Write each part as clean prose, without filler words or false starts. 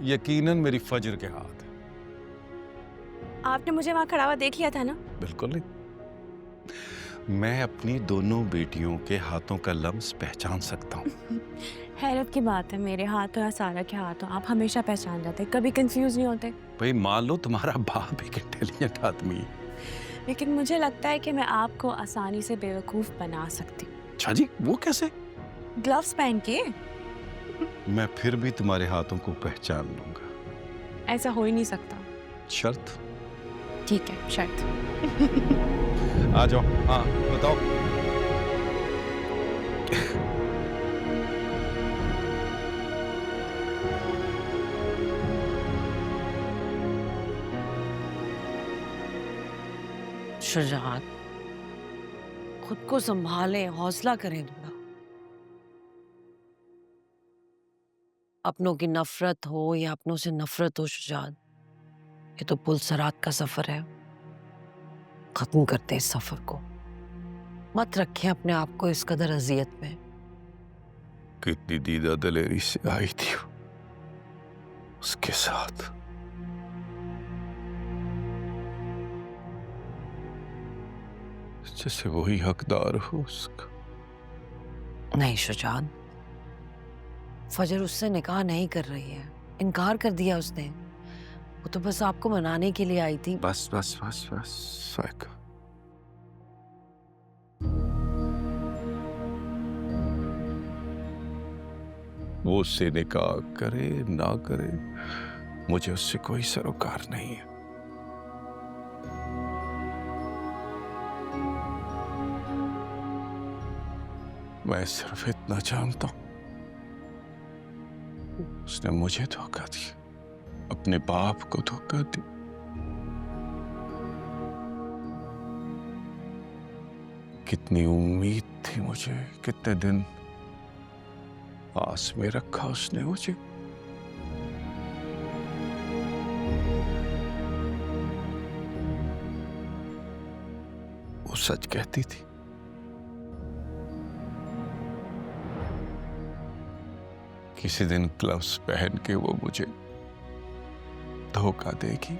यकीनन मेरी फजर के हाथ है। आपने मुझे वहां खड़ा हुआ देख लिया था ना? बिल्कुल नहीं। मैं अपनी दोनों बेटियों के हाथों का लम्स पहचान सकता हूँ। हैरत की बात है, मेरे हाथ हो या सारा के हाथ हो, आप हमेशा पहचान जाते, कभी कंफ्यूज नहीं होते। भाई मान लो तुम्हारा बाप एक इंटेलिजेंट आदमी है। लेकिन मुझे लगता है कि मैं आपको आसानी से बेवकूफ बना सकती हूँ। अच्छा जी, वो कैसे? ग्लव्स पहन के। मैं फिर भी तुम्हारे हाथों को पहचान लूंगा। ऐसा हो ही नहीं सकता। शर्त? ठीक है, शर्त। आ जाओ। हाँ बताओ। शाहजहां, खुद को संभालें, हौसला करें थोड़ा। अपनों की नफरत हो या अपनों से नफरत हो शाहजहां, ये तो पुलसरात का सफर है। खत्म करते हैं इस सफर को। मत रखें अपने आप को इस कदर अजियत में। कितनी दीदा दलेरी से आई थी उसके साथ। जैसे वही हकदार हो उसका। नहीं शाहजहां, फजर उससे निकाह नहीं कर रही है, इनकार कर दिया उसने। वो तो बस आपको मनाने के लिए आई थी। बस बस बस बस साइका। वो उससे निकाह करे ना करे, मुझे उससे कोई सरोकार नहीं है। मैं सिर्फ इतना जानता हूं, उसने मुझे धोखा दिया, अपने बाप को धोखा दिया। कितनी उम्मीद थी मुझे, कितने दिन आस में रखा उसने मुझे। वो सच कहती थी। किसी दिन ग्लव्स पहन के वो मुझे धोखा देगी।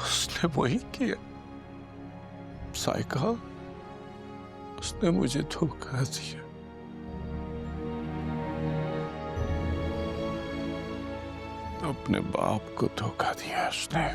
उसने वही किया साइका, उसने मुझे धोखा दिया। अपने बाप को धोखा दिया उसने।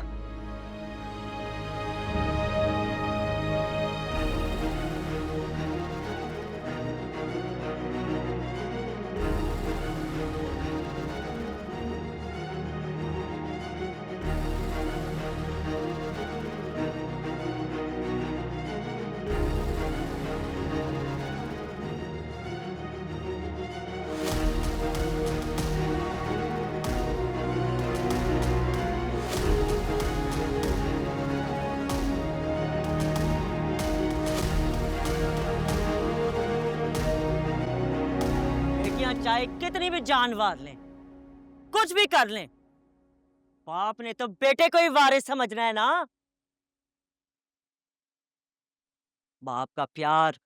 चाहे कितनी भी जान वार लें, कुछ भी कर लें, बाप ने तो बेटे को ही वारिस समझना है ना। बाप का प्यार,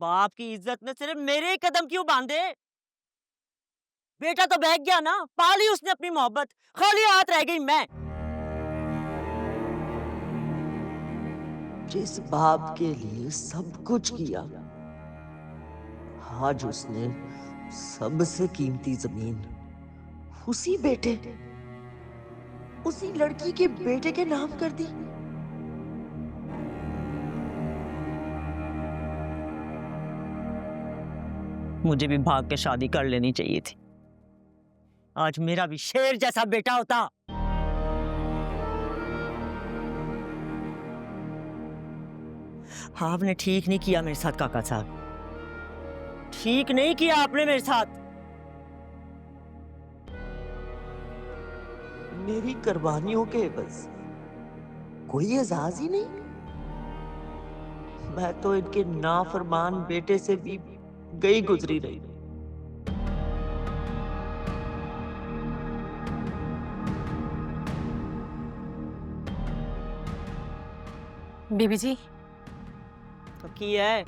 बाप की इज्जत में सिर्फ मेरे ही कदम क्यों बांधे? बेटा तो बहक गया ना, पाली उसने अपनी मोहब्बत, खाली हाथ रह गई मैं। जिस बाप के लिए सब कुछ किया, आज उसने सबसे कीमती जमीन उसी बेटे, उसी लड़की के बेटे के नाम कर दी। मुझे भी भाग के शादी कर लेनी चाहिए थी, आज मेरा भी शेर जैसा बेटा होता। आपने ठीक नहीं किया मेरे साथ काका साहब, ठीक नहीं किया आपने मेरे साथ। मेरी कुर्बानियों के बस कोई एजाज ही नहीं। मैं तो इनके नाफरमान बेटे से भी गई गुजरी रही। बीबी जी, तो की है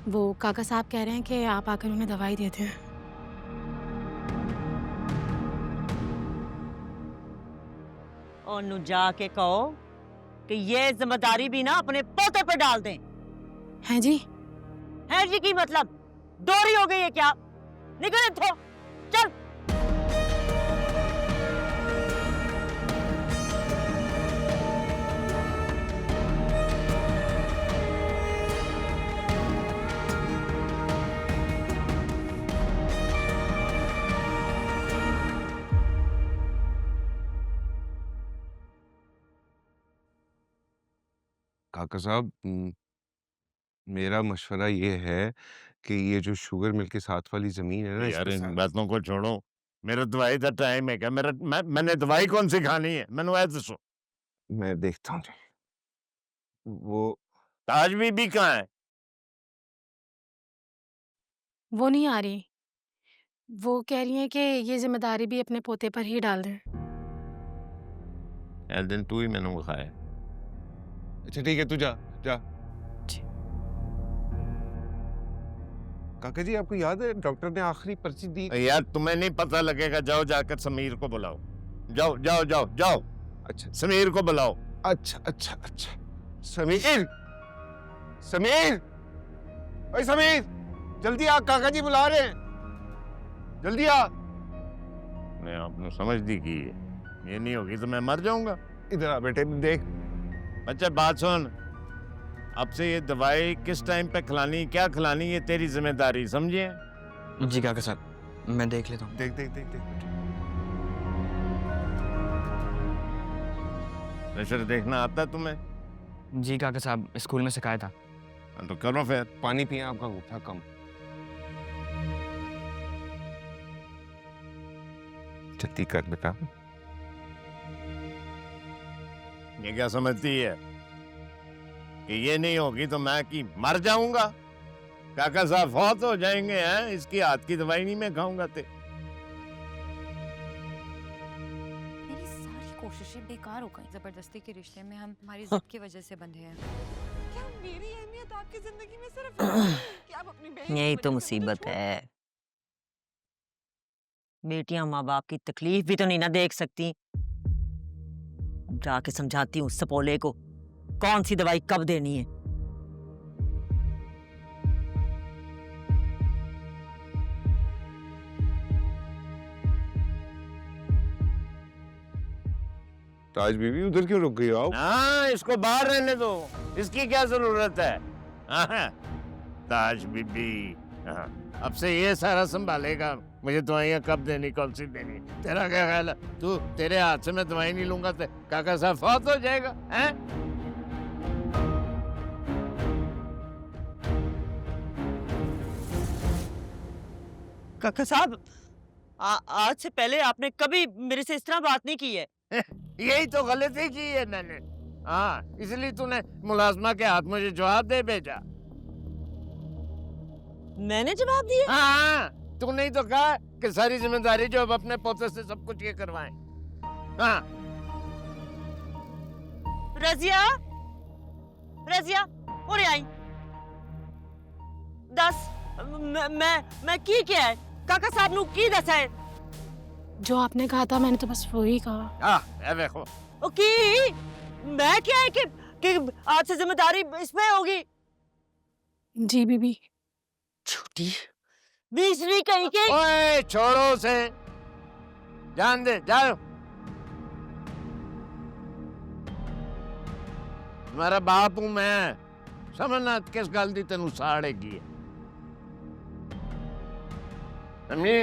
वो काका साहब कह रहे हैं कि आप आकर उन्हें दवाई देते हैं। और जाके कहो कि ये जिम्मेदारी भी ना अपने पोते पे डाल दें। हैं जी? है जी की मतलब दोरी हो गई है क्या? निकल इथों, चल। काका साहब मेरा मशवरा ये है कि ये जो शुगर मिल के साथ वाली जमीन है ना यार इसके इन साथ बातों को छोड़ो। मेरा दवाई का टाइम है क्या? मैंने दवाई कौन सी खानी है? मैंने ऐसे दसो। मैं देखता हूँ वो ताज बीबी कहाँ है? वो नहीं आ रही। वो कह रही हैं कि ये जिम्मेदारी भी अपने पोते पर ही डाल दें। यार दिन तू ही मैंने वो खाया। अच्छा ठीक है तू जा जा। काका जी आपको याद है डॉक्टर ने आखिरी पर्ची दी? यार तुम्हें नहीं पता लगेगा, जाओ जाकर समीर को बुलाओ। जाओ जाओ जाओ जाओ, अच्छा समीर को बुलाओ। अच्छा अच्छा अच्छा समीर समीर ओए समीर जल्दी आ, काका जी बुला रहे हैं, जल्दी आ। मैं आपने समझ दी की है, ये नहीं होगी तो मैं मर जाऊंगा। इधर आ बेटे देख। अच्छा बात सुन, अब से ये दवाई किस टाइम पे खिलानी, क्या खिलानी, ये तेरी जिम्मेदारी, समझे? जी काका साहब, मैं देख लेता हूँ। देख देख देख देख बेटे। प्रेशर देखना आता है तुम्हें? जी काका साहब, स्कूल में सिखाया था। तो करो फिर। पानी पिए, आपका अंगूठा कम। जल्दी कर बेटा। ये क्या समझती है कि ये नहीं होगी तो मैं की मर जाऊंगा? काका साहब फौत हो जाएंगे हैं, इसकी हाथ की दवाई नहीं मैं खाऊंगा। ते मेरी सारी कोशिशें बेकार हो गई। जबरदस्ती के रिश्ते में हम हमारी जिद की वजह से बंधे हैं। क्या मेरी अहमियत आपकी जिंदगी में सिर्फ कि आप अपनी बहन की यही वजह तो से मुसीबत मुझे है। बेटियां माँ बाप की तकलीफ भी तो नहीं ना देख सकती। जाके समझाती हूँ सपोले को कौन सी दवाई कब देनी है। ताज बीबी उधर क्यों रुक गई? आओ। हाँ, इसको बाहर रहने दो, इसकी क्या जरूरत है? हाँ, ताज बीबी हाँ, अब से ये सारा संभालेगा। मुझे दवाइयाँ कब देनी, कौन सी देनी, तेरा क्या ख्याल है? तू तेरे हाथ से मैं दवाई नहीं लूंगा तो काका साहब फौत हो जाएगा हैं? काका साहब, आज से पहले आपने कभी मेरे से इस तरह बात नहीं की है। यही तो गलती की है मैंने। हाँ, इसलिए तूने मुलाजमा के हाथ मुझे जवाब दे भेजा। मैंने जवाब दिया? हाँ, तूने ही तो कहा कि सारी जिम्मेदारी जो अब अपने पोते से सब कुछ ये करवाएं। हाँ। रजिया, रजिया, उरे आई। दस, मैं की क्या है? काका साहब नु की दस है? जो आपने कहा था मैंने तो बस वो ही कहा। ये देखो। ओ की मैं क्या है कि आज से जिम्मेदारी इस पे होगी? जी बीबी। छुट्टी बीसवीं कहीं के। ओए छोड़ो उसे, जान दे, जाओ। तुम्हारा बाप हूं मैं, समझना किस गल दी तेनू साड़ेगी है। समझी?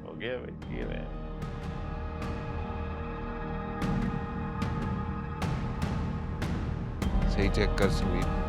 हो गया भाई, ये है। सही चेक कर समीर।